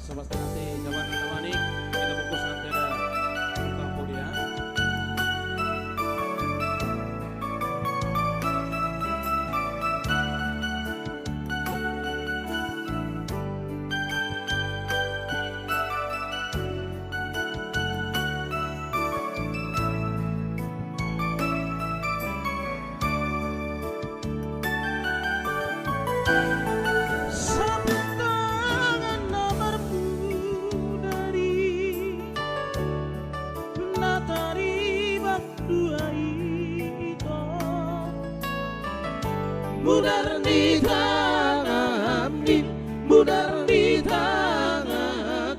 sobat nanti jawaban tamani kita fokus nanti ada tentang kuliah. Mudar di tangan mudar di tangan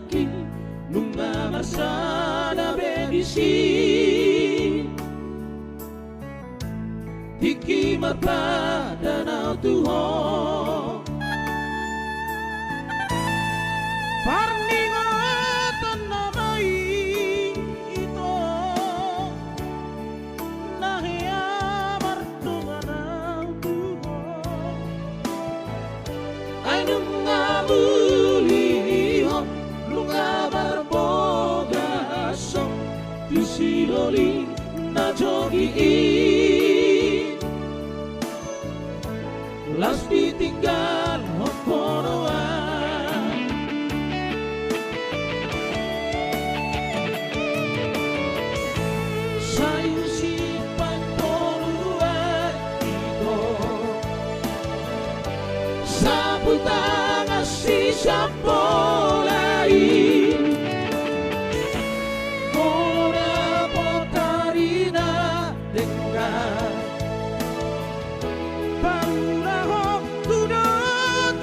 nunga masana bedisi tiki mapada na tuho parningatan namai ito nahya martungan Mulihok lunga barboga sok tusidoli na jogi las ditinggal hokonoan sayu simpan poluan ito sabutan si sampolai Mona potarina dengan Paurahok tudot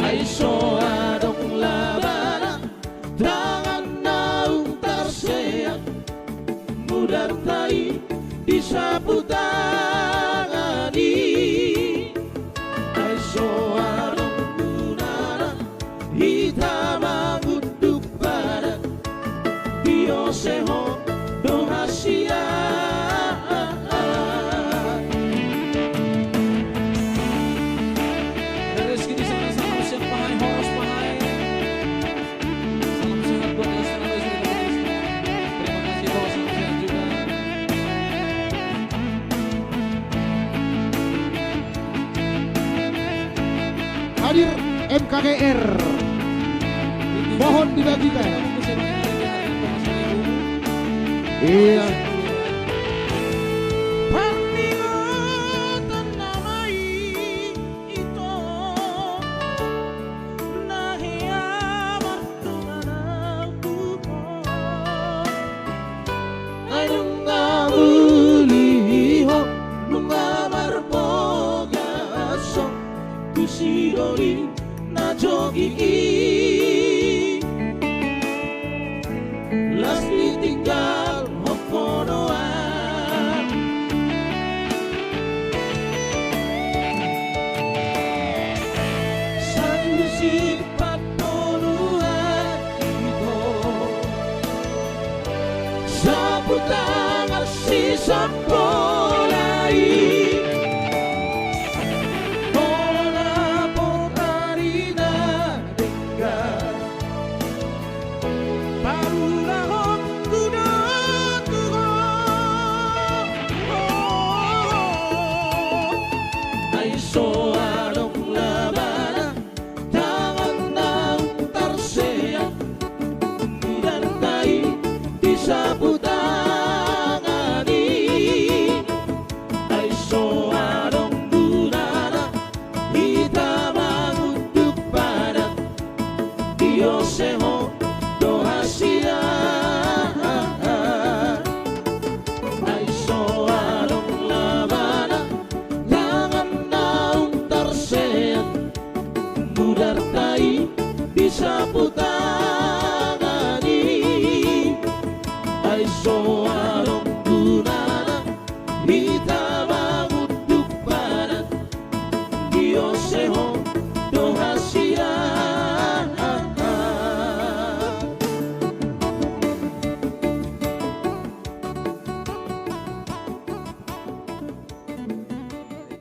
Ay so adong labanan Tangan naung terseak Mudar tai disaputan Seho dohasia Dari segi di sana salam siang pahai host pahai. Salam sehat buat yang sedang beristirahat. Terima kasih bos salam sehat juga. Hadir MKGR mohon dibagikan. Iya. Paningatan namai ito nahya martungan buko ay nunga nunga marboga sok tusidoli na jogi las ditinggal Saputan si sampolai Mona potarina dengan Parurahok tudot Ay soa